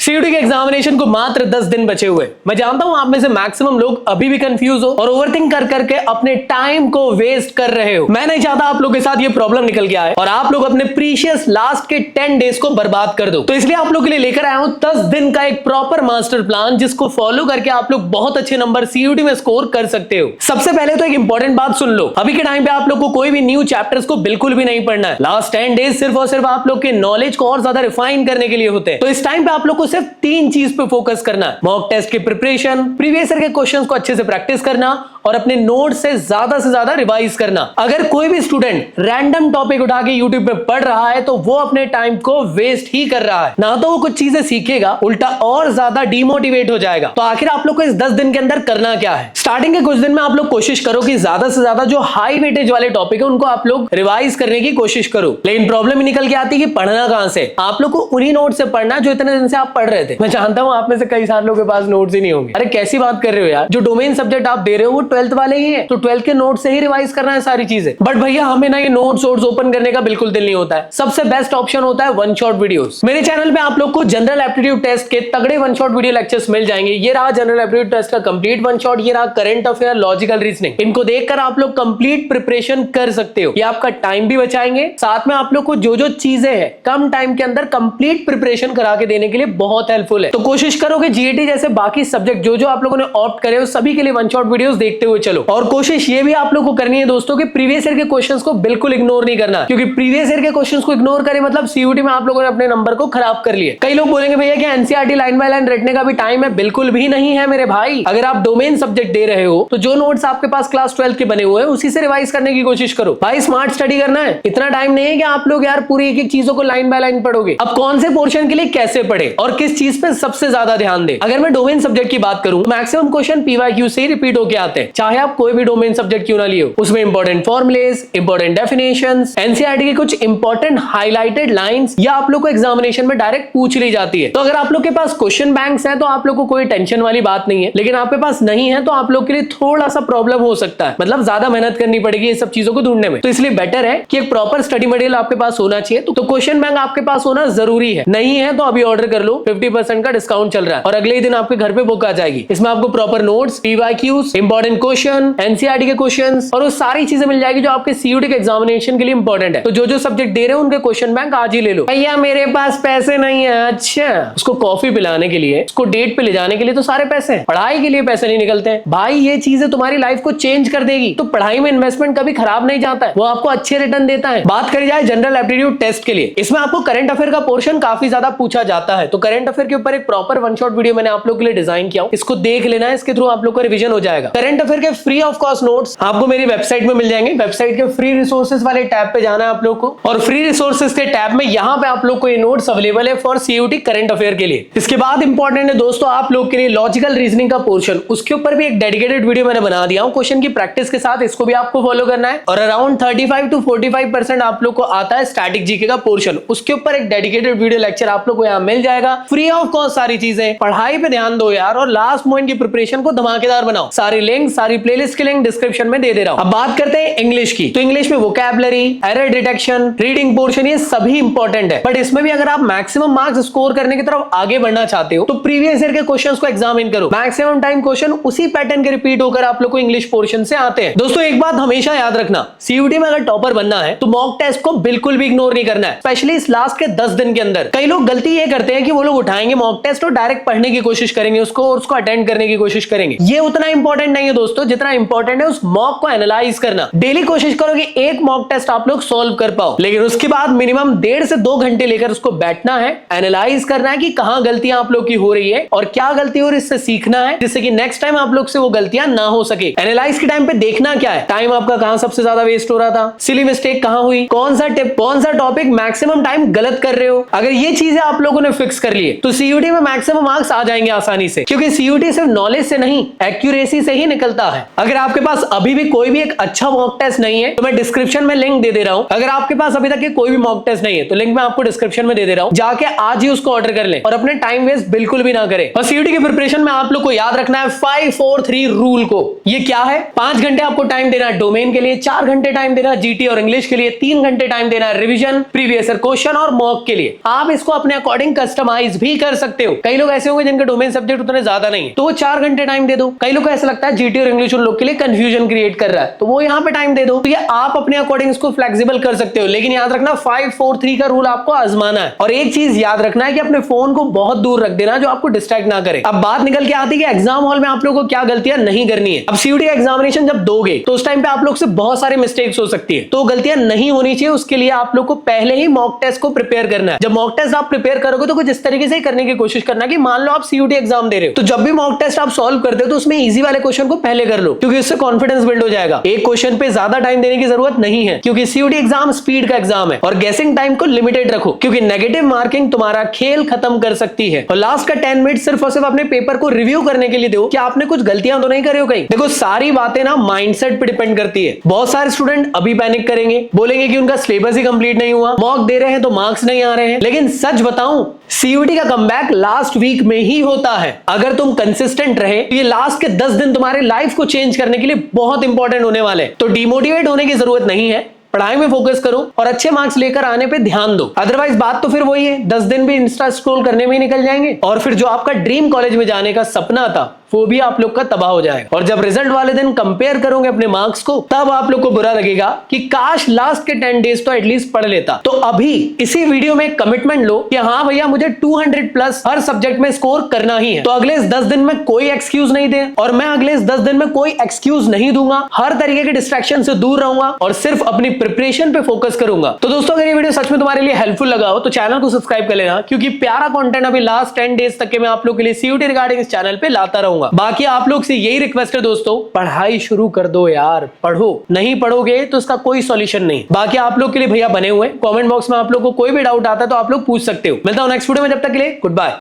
CUT के examination को मात्र 10 दिन बचे हुए। मैं जानता हूं आप में से मैक्सिमम लोग अभी भी कंफ्यूज हो और ओवरथिंक कर करके अपने टाइम को वेस्ट कर रहे हो। मैं नहीं चाहता आप लोग के साथ ये प्रॉब्लम निकल के आए और आप लोग अपने प्रीशियस लास्ट के 10 डेज को बर्बाद कर दो। तो इसलिए आप लोग के लिए लेकर आया हूं 10 दिन का एक प्रॉपर मास्टर प्लान, जिसको फॉलो करके आप लोग बहुत अच्छे नंबर सीयूटी में स्कोर कर सकते हो। सबसे पहले तो एक इंपॉर्टेंट बात सुन लो, अभी के टाइम पे आप लोग को कोई भी न्यू चैप्टर्स को बिल्कुल भी नहीं पढ़ना है। लास्ट 10 डेज सिर्फ और सिर्फ आप लोग के नॉलेज को और ज्यादा रिफाइन करने के लिए होते हैं। तो इस टाइम पे आप लोग को सिर्फ 3 चीज पे फोकस करना है: मॉक टेस्ट की प्रिपरेशन, प्रीवियस ईयर के क्वेश्चंस को अच्छे से प्रैक्टिस करना और अपने नोट से ज्यादा रिवाइज करना। अगर कोई भी स्टूडेंट रैंडम टॉपिक उठा के यूट्यूब पे पढ़ रहा है तो वो अपने टाइम को वेस्ट ही कर रहा है। ना तो वो कुछ चीजें सीखेगा, उल्टा और ज्यादा डिमोटिवेट हो जाएगा। तो आखिर आप लोग को इस 10 दिन के अंदर करना क्या है? स्टार्टिंग के कुछ दिन में आप लोग कोशिश करो कि ज्यादा से ज्यादा जो हाई वेटेज वाले टॉपिक है उनको आप लोग रिवाइज करने की कोशिश करो। लेकिन प्रॉब्लम ही निकल के आती है कि पढ़ना कहां से। आप लोग को उन्हीं नोट से पढ़ना है जो इतने दिन से आप पढ़ रहे थे। मैं जानता हूं आप में से कई सारे लोगों के पास नोट्स ही नहीं होंगे। अरे कैसी बात कर रहे हो यार, जो डोमेन सब्जेक्ट आप दे रहे हो वो 12th वाले ही है, तो 12th के नोट से ही रिवाइज करना है सारी चीजें। बट भैया हमें ना ये नोट्स ओपन करने का बिल्कुल दिल नहीं होता है। सबसे बेस्ट ऑप्शन होता है वन शॉट वीडियोस। मेरे चैनल पे आप लोग को जनरल एप्टीट्यूड टेस्ट के तगड़े वन शॉट वीडियो लेक्चर्स मिल जाएंगे। ये रहा जनरल एप्टीट्यूड टेस्ट का कंप्लीट वन शॉट, ये रहा करंट अफेयर, लॉजिकल रीजनिंग। इनको देखकर आप लोग कंप्लीट प्रिपरेशन कर सकते हो। ये आपका टाइम भी बचाएंगे, साथ में आप लोग को जो चीजें हैं कम टाइम के अंदर कंप्लीट प्रिपरेशन करा के देने के लिए बहुत हेल्पफुल है। तो कोशिश करो कि जीएटी जैसे बाकी सब्जेक्ट जो आप लोगों ने ऑप्ट करे हो सभी के लिए वन शॉट वीडियोस देखते हुए चलो। और कोशिश ये भी आप लोग को करनी है दोस्तों कि प्रीवियस ईयर के क्वेश्चंस को बिल्कुल इग्नोर नहीं करना, क्योंकि प्रीवियस ईयर के क्वेश्चंस को इग्नोर करें मतलब सीयूटी में आप लोगों ने अपने नंबर को खराब कर लिए। कई लोग बोलेंगे भैया कि एनसीईआरटी लाइन बाय लाइन रटने का भी टाइम है। बिल्कुल भी नहीं है मेरे भाई। अगर आप डोमेन सब्जेक्ट दे रहे हो तो जो नोट्स आपके पास क्लास 12 के बने हुए हैं उसी से रिवाइज करने की कोशिश करो। भाई स्मार्ट स्टडी करना है, इतना टाइम नहीं है कि आप लोग यार पूरी एक चीजों को लाइन बाय लाइन पढ़ोगे। अब कौन से पोर्शन के लिए कैसे पढ़े और किस चीज पे सबसे ज्यादा ध्यान दे। अगर मैं डोमेन सब्जेक्ट की बात करूं, मैक्सिमम क्वेश्चन पीवाईक्यू से रिपीट होके आते हैं, चाहे आप कोई भी डोमेन सब्जेक्ट क्यों ना लिए हो। उसमें important formulas, important definitions, NCERT की कुछ इंपॉर्टेंट हाइलाइटेड लाइंस या आप लोग को एग्जामिनेशन में डायरेक्ट पूछ ली जाती है। तो अगर आप लोग के पास क्वेश्चन बैंक्स हैं तो आप लोग को कोई टेंशन वाली बात नहीं है, लेकिन आपके पास नहीं है तो आप लोग के लिए थोड़ा सा प्रॉब्लम हो सकता है। मतलब ज्यादा मेहनत करनी पड़ेगी ये सब चीजों को ढूंढने में। तो इसलिए बेटर है कि एक प्रॉपर स्टडी मटेरियल आपके पास होना चाहिए। तो क्वेश्चन बैंक आपके पास होना जरूरी है। नहीं है तो अभी ऑर्डर कर लो, 50% का डिस्काउंट चल रहा है और अगले ही दिन आपके घर पे बुक आ जाएगी। इसमें आपको proper notes, PYQs, important question, NCERT के क्वेश्चंस और वो सारी चीजें मिल जाएगी जो आपके सीयूटी के एग्जामिनेशन के लिए इंपॉर्टेंट है। तो जो सब्जेक्ट दे रहे हो उनके क्वेश्चन बैंक आज ही ले लो। भैया मेरे पास पैसे नहीं है, अच्छा उसको कॉफी पिलाने के लिए, उसको डेट पे ले जाने के लिए तो सारे पैसे हैं, पढ़ाई के लिए पैसे नहीं निकलते हैं। भाई ये चीजें तुम्हारी लाइफ को चेंज कर देगी। तो पढ़ाई में इन्वेस्टमेंट कभी खराब नहीं जाता है, वो आपको अच्छे रिटर्न देता है। बात करी जाए जनरल एप्टीट्यूड टेस्ट के लिए, इसमें आपको करंट अफेयर का पोर्शन काफी ज्यादा पूछा जाता है। तो करंट अफेयर के ऊपर एक प्रॉपर वन शॉट वीडियो मैंने आप लोग के लिए डिजाइन किया हूं, इसको देख लेना है, इसके थ्रू आप लोग का रिवीजन हो जाएगा। करंट अफेयर के फ्री ऑफ कॉस्ट नोट्स आपको मेरी वेबसाइट में मिल जाएंगे। वेबसाइट के फ्री रिसोर्सेज वाले टैब पे जाना है आप लोग को और फ्री रिसोर्सेज के टैब में यहाँ पे आप लोग को ये नोट्स अवेलेबल है फॉर सीयूटी करंट अफेयर के लिए। इसके बाद इंपॉर्टेंट है दोस्तों आप लोग के लिए लॉजिकल रीजनिंग का पोर्शन, उसके ऊपर भी एक डेडिकेटेड वीडियो मैंने बना दिया हूं क्वेश्चन की प्रैक्टिस के साथ। इसको भी आपको फॉलो करना है और अराउंड 35 to 45% आप लोग को आता है स्टैटिक जीके का पोर्शन। उसके ऊपर एक डेडिकेटेड वीडियो लेक्चर आप लोग को यहाँ मिल जाएगा फ्री ऑफ कॉस्ट। सारी चीजें पढ़ाई पे ध्यान दो यार और लास्ट मोमेंट की प्रिपरेशन को धमाकेदार बनाओ। सारी लिंक, सारी प्लेलिस्ट के लिंक डिस्क्रिप्शन में दे रहा हूं। अब बात करते हैं इंग्लिश की। तो इंग्लिश में vocabulary, error detection, reading portion ये सभी इंपॉर्टेंट है। बट इसमें भी अगर आप मैक्सिमम मार्क्स स्कोर करने की तरफ आगे बढ़ना चाहते हो तो प्रीवियस ईयर के क्वेश्चंस को एग्जामिन करो। मैक्सिमम टाइम क्वेश्चन उसी पैटर्न के रिपीट होकर आप लोग को इंग्लिश पोर्शन से आते हैं। दोस्तों एक बात हमेशा याद रखना, सीयूटी में अगर टॉपर बनना है तो मॉक टेस्ट को बिल्कुल भी इग्नोर नहीं करना है, स्पेशली इस लास्ट के 10 दिन के अंदर। कई लोग गलती ये करते हैं कि वो लोग उठाएंगे मॉक टेस्ट और डायरेक्ट पढ़ने की कोशिश करेंगे उसको और उसको अटेंड करने की कोशिश करेंगे। ये उतना इंपॉर्टेंट नहीं है दोस्तों जितना इंपॉर्टेंट है उस मॉक को एनालाइज करना। डेली कोशिश करो कि एक मॉक टेस्ट आप लोग सॉल्व कर पाओ, लेकिन उसके बाद मिनिमम 1.5 से 2 घंटे लेकर उसको बैठना है, एनालाइज करना है कि कहां गलतियां आप लोग की हो रही है और क्या गलती हो रही है, इससे सीखना है जिससे कि नेक्स्ट टाइम आप लोग से वो गलतियां ना हो सके। एनालाइज के टाइम पे देखना क्या है, टाइम आपका कहां सबसे ज्यादा वेस्ट हो रहा था, सिली मिस्टेक कहां हुई, कौन सा टिप, कौन सा टॉपिक मैक्सिमम टाइम गलत कर रहे हो। अगर ये चीजें आप लोगों ने फिक्स कर लिए तो सीयूटी में मैक्सिमम मार्क्स आ जाएंगे आसानी से, क्योंकि सीयूटी सिर्फ नॉलेज से नहीं एक्यूरेसी से ही निकलता है। अगर आपके पास अभी भी कोई भी एक अच्छा मॉक टेस्ट नहीं है तो मैं डिस्क्रिप्शन में लिंक दे रहा हूं। अगर आपके पास अभी तक कोई भी मॉक टेस्ट नहीं है तो लिंक मैं आपको डिस्क्रिप्शन में दे रहा हूं, जाके आज ही उसको ऑर्डर कर ले और अपने टाइम वेस्ट बिल्कुल भी ना करें। और सीयूटी की प्रिपरेशन में आप लोग को याद रखना है 5-4-3 रूल को। ये क्या है? 5 घंटे आपको टाइम देना है डोमेन के लिए, 4 घंटे टाइम देना है जीटी और इंग्लिश के लिए, 3 घंटे टाइम देना है रिवीजन, प्रीवियस ईयर क्वेश्चन और मॉक के लिए। आप इसको अपने अकॉर्डिंग कस्टमाइज भी कर सकते हो। कई लोग ऐसे होंगे जिनके डोमेन सब्जेक्ट उतने ज्यादा नहीं है, तो वो 4 घंटे टाइम दे दो। कई लोग को ऐसा लगता है जीटी और इंग्लिश उन लोग के लिए कंफ्यूजन क्रिएट कर रहा है, तो वो यहाँ पे टाइम दे दो। तो ये आप अपने अकॉर्डिंग इसको फ्लेक्सिबल कर सकते हो, लेकिन याद रखना 5-4-3 का रूल आपको आजमाना है। और एक चीज याद रखना है कि अपने फोन को बहुत दूर रख देना, जो आपको डिस्ट्रैक्ट ना करे। अब बात निकल के आती है कि एग्जाम हॉल में आप लोगों को क्या गलतियां नहीं करनी है। अब सीयूटी का एग्जामिनेशन जब दोगे तो उस टाइम पे आप लोग से बहुत सारे मिस्टेक्स हो सकती है, तो गलतियां नहीं होनी चाहिए। उसके लिए आप लोग को पहले ही मॉक टेस्ट को प्रिपेयर करना है। जब मॉक टेस्ट आप प्रिपेयर करोगे तो कुछ इस तरीके से करने की कोशिश करना कि मान लो आप सीयूटी एग्जाम दे रहे हो, तो जब भी मॉक टेस्ट आप सॉल्व करते हो तो उसमें इजी वाले क्वेश्चन को पहले कर लो, क्योंकि इससे कॉन्फिडेंस बिल्ड हो जाएगा। एक क्वेश्चन पे ज्यादा टाइम देने की जरूरत नहीं है, क्योंकि सीयूटी एग्जाम स्पीड का एग्जाम है। और गेसिंग टाइम को लिमिटेड रखो, क्योंकि नेगेटिव मार्किंग तुम्हारा खेल खत्म कर सकती है। और लास्ट का 10 मिनट सिर्फ और सिर्फ अपने पेपर को रिव्यू करने के लिए दो कि आपने कुछ गलतियां तो नहीं करे हो कहीं। देखो सारी बातें ना माइंडसेट पे डिपेंड करती है। बहुत सारे स्टूडेंट अभी पैनिक करेंगे, बोलेंगे कि उनका सिलेबस ही कंप्लीट नहीं हुआ, मॉक दे रहे हैं तो मार्क्स नहीं आ रहे हैं। लेकिन सच बताऊं, सीयूटी का कमबैक लास्ट वीक में ही होता है। अगर तुम कंसिस्टेंट रहे तो ये लास्ट के 10 दिन तुम्हारे लाइफ को चेंज करने के लिए बहुत इंपॉर्टेंट होने वाले। तो डिमोटिवेट होने की जरूरत नहीं है, पढ़ाई में फोकस करो और अच्छे मार्क्स लेकर आने पे ध्यान दो। अदरवाइज बात तो फिर वही है, 10 दिन भी इंस्टा स्क्रॉल करने में ही निकल जाएंगे और फिर जो आपका ड्रीम कॉलेज में जाने का सपना था वो भी आप लोग का तबाह हो जाएगा। और जब रिजल्ट वाले दिन कंपेयर करोगे अपने मार्क्स को, तब आप लोग को बुरा लगेगा कि काश लास्ट के 10 डेज तो एटलीस्ट पढ़ लेता। तो अभी इसी वीडियो में कमिटमेंट लो कि हाँ भैया मुझे 200 प्लस हर सब्जेक्ट में स्कोर करना ही है। तो अगले इस 10 दिन में कोई एक्सक्यूज नहीं दे, और मैं अगले इस 10 दिन में कोई एक्सक्यूज नहीं दूंगा। हर तरीके के डिस्ट्रैक्शन से दूर रहूंगा और सिर्फ अपनी प्रिपरेशन पे फोकस करूंगा। तो दोस्तों अगर ये वीडियो सच में तुम्हारे लिए हेल्पफुल लगा हो तो चैनल को सब्सक्राइब कर लेना, क्योंकि प्यारा कंटेंट अभी लास्ट 10 डेज तक के मैं आप लोग के लिए सीयूटी रिगार्डिंग इस चैनल पे लाता रहूंगा। बाकी आप लोग से यही रिक्वेस्ट है दोस्तों, पढ़ाई शुरू कर दो यार, पढ़ो। नहीं पढ़ोगे तो इसका कोई सॉल्यूशन नहीं। बाकी आप लोग के लिए भैया बने हुए, कमेंट बॉक्स में आप लोग को कोई भी डाउट आता है तो आप लोग पूछ सकते हो। मिलता हूं नेक्स्ट वीडियो में, जब तक के लिए गुड बाय।